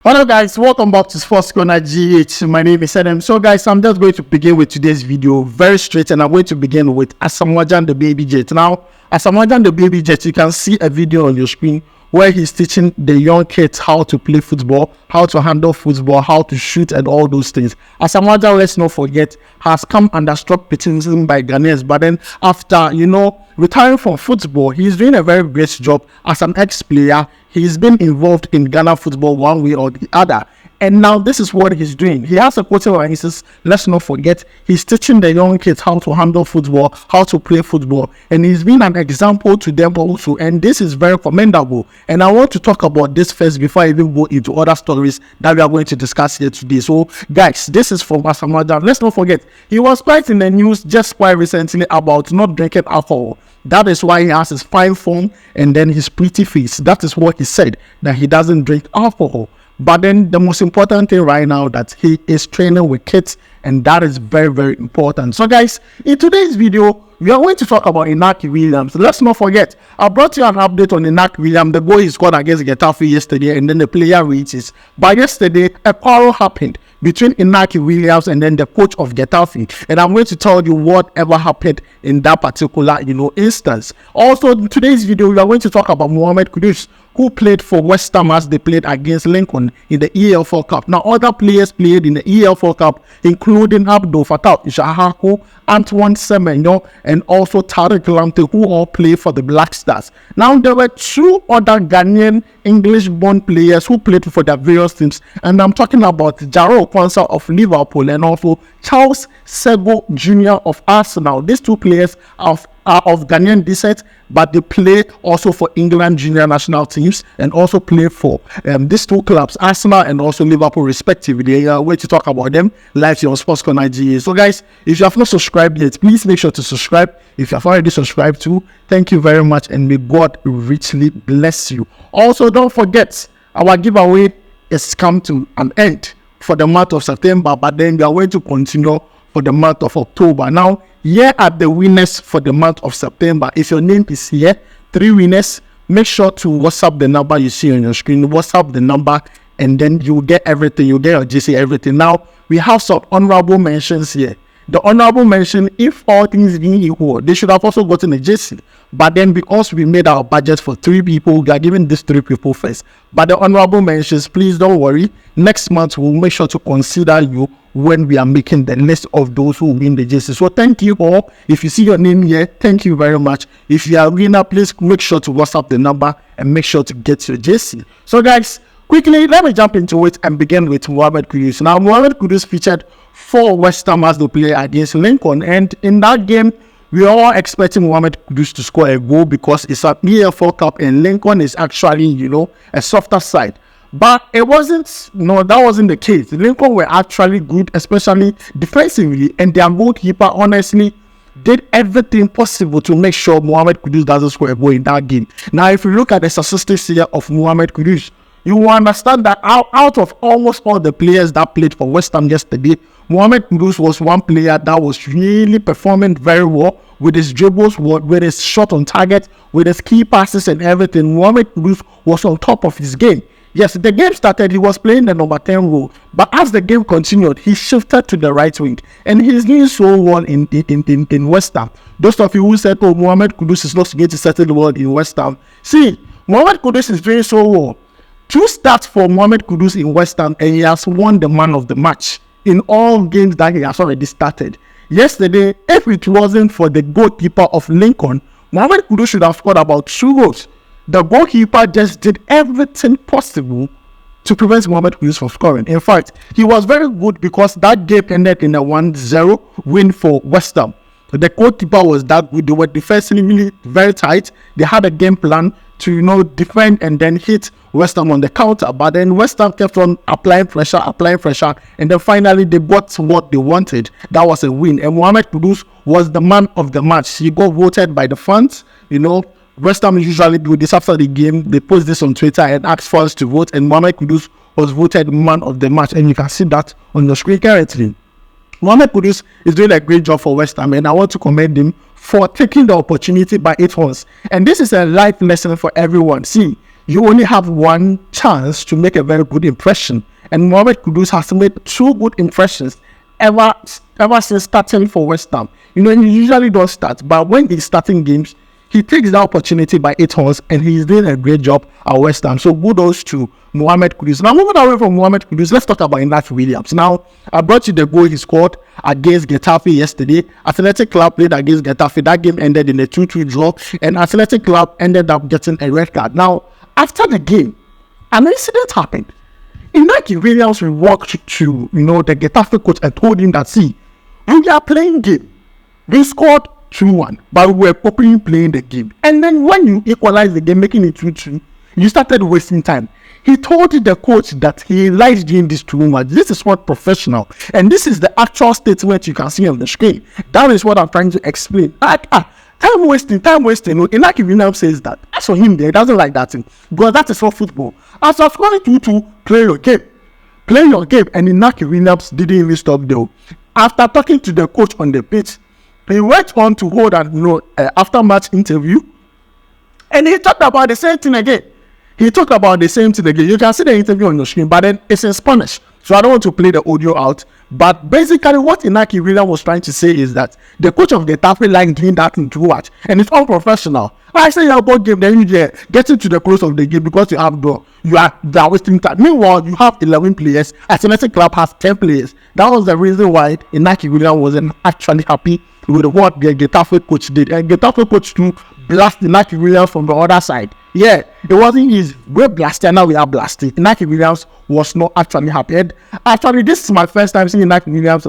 Hello guys, welcome back to Sports Corner GH. My name is Adam. So guys, I'm just going to begin with today's video very straight, and I'm going to begin with Asamoah Gyan the baby jet. Now, Asamoah Gyan the baby jet, you can see a video on your screen where he's teaching the young kids how to play football, how to handle football, how to shoot and all those things. Asamoah Gyan, let's not forget, has come under strong criticism by Ghanaians, but then after, retiring from football, he's doing a very great job as an ex-player. He's been involved in Ghana football one way or the other. And now this is what he's doing. He has a quote where he says, let's not forget, he's teaching the young kids how to handle football, how to play football. And he's been an example to them also. And this is very commendable. And I want to talk about this first before I even go into other stories that we are going to discuss here today. So guys, this is from Asamoah Gyan. Let's not forget, he was quite in the news just quite recently about not drinking alcohol. That is why he has his fine form and then his pretty face. That is what he said, that he doesn't drink alcohol. But then the most important thing right now, that he is training with kids, and that is very, very important. So guys, in today's video, we are going to talk about Inaki Williams. Let's not forget, I brought you an update on Inaki Williams, the goal he scored against Getafe yesterday, and then the player reaches. But yesterday, a quarrel happened between Inaki Williams and then the coach of Getafe, and I'm going to tell you whatever happened in that particular instance. Also, in today's video, we are going to talk about Mohammed, who played for West Ham as they played against Lincoln in the EFL Cup. Now, other players played in the EFL Cup, including Fatawu Issahaku, Antoine Semenyo, and also Tariq Lamptey, who all play for the Blackstars. Now, there were two other Ghanaian English-born players who played for their various teams, and I'm talking about Jarrell quansah of Liverpool and also Charles Sego Jr. of Arsenal. These two players are of Ghanaian descent, but they play also for England junior national teams and also play for these two clubs, Arsenal and also Liverpool respectively. Way to talk about them live here on Sports Corner GA. So guys, if you have not subscribed yet, please make sure to subscribe. If you have already subscribed too, thank you very much, and may God richly bless you. Also, don't forget, our giveaway has come to an end for the month of September, but then we are going to continue for the month of October. Now, here are the winners for the month of September. If your name is here, 3 winners, make sure to WhatsApp the number you see on your screen. WhatsApp the number, and then you get everything. You get your GC, everything. Now, we have some honorable mentions here. The honorable mention, if all things being equal, they should have also gotten a JC. But then because we made our budget for 3 people, we are giving these 3 people first. But the honorable mentions, please don't worry. Next month, we'll make sure to consider you when we are making the list of those who win the JC. So thank you all. If you see your name here, thank you very much. If you are a winner, please make sure to WhatsApp the number and make sure to get your JC. So guys, quickly, let me jump into it and begin with Mohammed. Now, Mohammed featured 4 West Ham as they play against Lincoln, and in that game, we are all expecting Mohammed to score a goal because it's an EFL Cup and Lincoln is actually, a softer side. But it wasn't, that wasn't the case. Lincoln were actually good, especially defensively, and their goalkeeper honestly did everything possible to make sure Mohammed doesn't score a goal in that game. Now, if you look at the statistics here of Mohammed, you will understand that out of almost all the players that played for West Ham yesterday, Mohammed was one player that was really performing very well with his dribbles, with his shot on target, with his key passes and everything. Mohammed was on top of his game. Yes, the game started, he was playing the number 10 role, but as the game continued, he shifted to the right wing, and he's doing so well in West Ham. Those of you who said, oh, Mohammed is not going to settle well in West Ham, see, Mohammed is doing so well. 2 starts for Mohammed in West Ham, and he has won the man of the match in all games that he has already started. Yesterday, if it wasn't for the goalkeeper of Lincoln, Mohammed should have scored about 2 goals. The goalkeeper just did everything possible to prevent Mohammed from scoring. In fact, he was very good because that game ended in a 1-0 win for West Ham. The goalkeeper was that good. They were defensively very tight. They had a game plan to defend and then hit West Ham on the counter, but then West Ham kept on applying pressure, and then finally they got what they wanted. That was a win, and Mohammed was the man of the match. He got voted by the fans. West Ham usually do this after the game. They post this on Twitter and ask fans to vote, and Mohammed was voted man of the match, and you can see that on the screen currently. Mohammed is doing a great job for West Ham, and I want to commend him for taking the opportunity by 8 horns. And this is a life lesson for everyone. See, you only have one chance chance to make a very good impression. And Mohammed Kudus has made 2 good impressions ever since starting for West Ham. He usually don't start, but when he's starting games, he takes the opportunity by 8 holes, and he's doing a great job at West Ham. So kudos to Mohammed Kudus. Now, moving away from Mohammed Kudus, let's talk about Inaki Williams. Now, I brought you the goal he scored against Getafe yesterday. Athletic Club played against Getafe. That game ended in a 2-2 draw, and Athletic Club ended up getting a red card. Now, after the game, an incident happened. Inaki Williams walked to the Getafe coach and told him that, see, we are playing game. We scored 2-1, but we were properly playing the game. And then when you equalize the game, making it 2-2, you started wasting time. He told the coach that he likes doing this too much. This is not professional. And this is the actual statement you can see on the screen. That is what I'm trying to explain. Time wasting. Inaki Williams says that. As for him, he doesn't like that thing. Because that is not football. As for scoring 2-2, play your game. Play your game. And Inaki Williams didn't even stop there. After talking to the coach on the pitch, he went on to hold an after-match interview, and he talked about the same thing again. You can see the interview on your screen, but then it's in Spanish, so I don't want to play the audio out. But basically, what Inaki Williams was trying to say is that the coach of Getafe likes doing that too much, and it's unprofessional. I say your ball game, then you get into the close of the game because you are wasting time. Meanwhile, you have 11 players. Athletic Club has 10 players. That was the reason why Inaki Williams wasn't actually happy with what the Getafe coach did. And Getafe coach too blasted Inaki Williams from the other side. Yeah, it wasn't easy. We're blasted, now we are blasted. Inaki Williams was not actually happy. And actually, this is my first time seeing Inaki Williams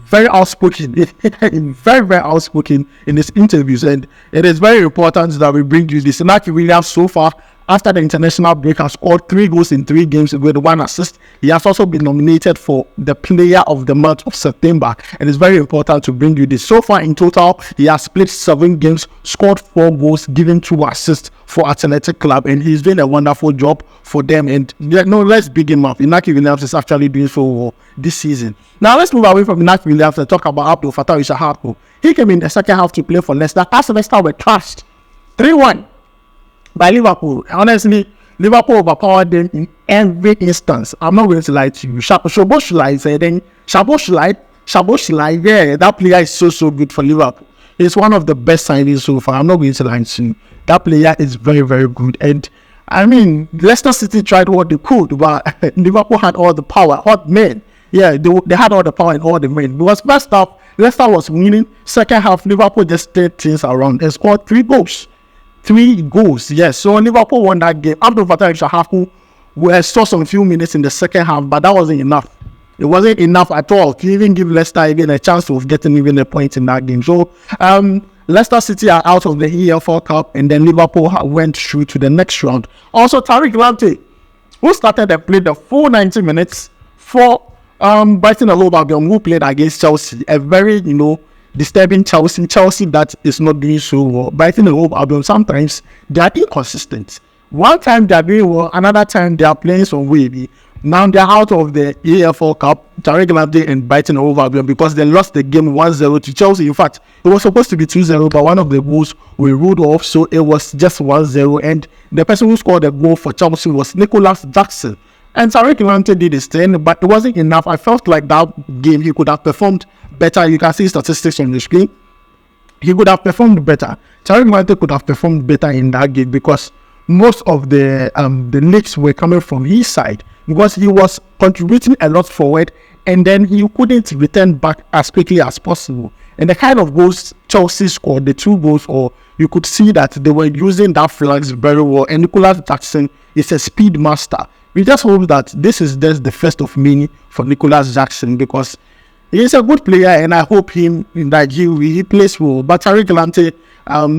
very outspoken, very outspoken in his interviews, and it is very important that we bring you this. Inaki Williams, so far, after the international break, has scored 3 goals in 3 games with 1 assist. He has also been nominated for the Player of the Month of September, and it's very important to bring you this. So far, in total, he has played 7 games, scored 4 goals, given 2 assists for Athletic Club, and he's doing a wonderful job for them. And let's big him up. Inaki Williams is actually doing so well this season. Now, let's move away from Inaki Williams and talk about Fatawu Issahaku. He came in the second half to play for Leicester. As Leicester were trashed 3-1 by Liverpool. Honestly, Liverpool overpowered them in every instance. I'm not going to lie to you. Szoboszlai said, then Szoboszlai, yeah, that player is so good for Liverpool. He's one of the best signings so far. I'm not going to lie to you. That player is very, very good. And I mean, Leicester City tried what they could, but Liverpool had all the power, hot men. Yeah, they had all the power and all the men. Because first half, Leicester was winning. Second half, Liverpool just turned things around and scored 3 goals. 3 goals, yes. So Liverpool won that game. Fatawu Issahaku, we saw some few minutes in the second half, but that wasn't enough. It wasn't enough at all to even give Leicester even a chance of getting even a point in that game. So Leicester City are out of the EFL Cup, and then Liverpool went through to the next round. Also, Tariq Lamptey, who started and played the full 90 minutes for Brighton and Hove Albion, who played against Chelsea, a very disturbing Chelsea that is not doing so well. Brighton and Hove Albion, sometimes they are inconsistent. One time they are doing well, another time they are playing some way. Now they are out of the EFL Cup, Tariq Lamptey and Brighton and Hove Albion, because they lost the game 1-0 to Chelsea. In fact, it was supposed to be 2-0, but one of the goals were ruled off, so it was just 1-0. And the person who scored the goal for Chelsea was Nicholas Jackson. And Tariq Lamptey did his thing, but it wasn't enough. I felt like that game he could have performed better. You can see statistics on the screen. He could have performed better. Tariq Lamptey could have performed better in that game because most of the leaks were coming from his side, because he was contributing a lot forward, and then he couldn't return back as quickly as possible. And the kind of goals Chelsea scored, the 2 goals, or you could see that they were using that flags very well. And Nicholas Jackson is a speed master. We just hope that this is just the first of many for Nicholas Jackson, because he is a good player, and I hope he plays well. But Tariq Lamptey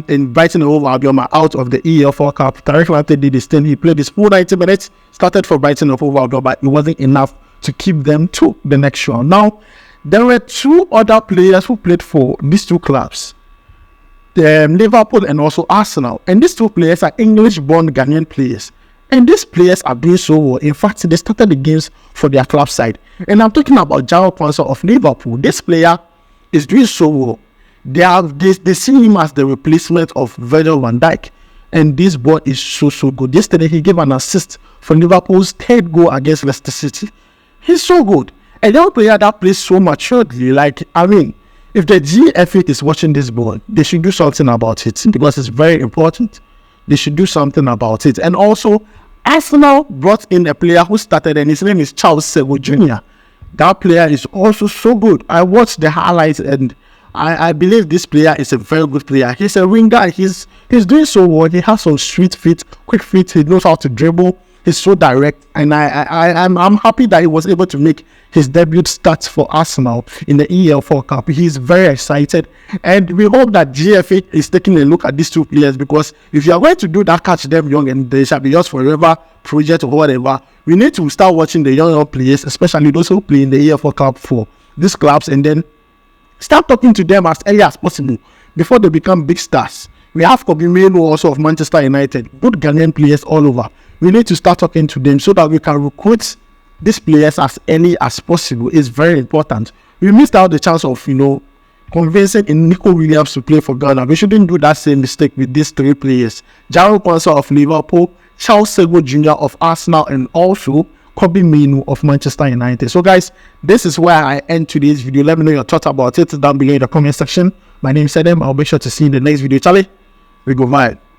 in Brighton and Hove Albion are out of the EFL Cup. Tariq Lamptey did his thing. He played his full 90 minutes, started for Brighton and Hove Albion, but it wasn't enough to keep them to the next round. Now, there were 2 other players who played for these 2 clubs, Liverpool and also Arsenal. And these 2 players are English-born Ghanaian players. And these players are doing so well. In fact, they started the games for their club side. And I'm talking about Jarrell quansah of Liverpool. This player is doing so well. They see him as the replacement of Virgil van Dijk. And this boy is so good. Yesterday, he gave an assist for Liverpool's 3rd goal against Leicester City. He's so good. A young player that plays so maturely. Like, I mean, if the GFA is watching this ball, they should do something about it because it's very important. They should do something about it. And also, Arsenal brought in a player who started, and his name is Asamoah Gyan Jr. That player is also so good. I watched the highlights, and I believe this player is a very good player. He's a winger. He's doing so well. He has some street feet, quick feet. He knows how to dribble. He's so direct, and I'm happy that he was able to make his debut start for Arsenal in the EFL Cup. He's very excited, and we hope that GFA is taking a look at these two players, because if you are going to do that, catch them young and they shall be yours forever project or whatever, we need to start watching the young players, especially those who play in the EFL Cup for these clubs, and then start talking to them as early as possible before they become big stars. We have Mohammed also of Manchester United, good Ghanaian players all over. We need to start talking to them so that we can recruit these players as early as possible. It's very important. We missed out the chance of, convincing Inaki Williams to play for Ghana. We shouldn't do that same mistake with these 3 players. Jarrell quansah of Liverpool, Asamoah Jr. of Arsenal, and also Motm of Manchester United. So guys, this is where I end today's video. Let me know your thoughts about it down below in the comment section. My name is Motm. I'll make sure to see you in the next video. Charlie, we go viral.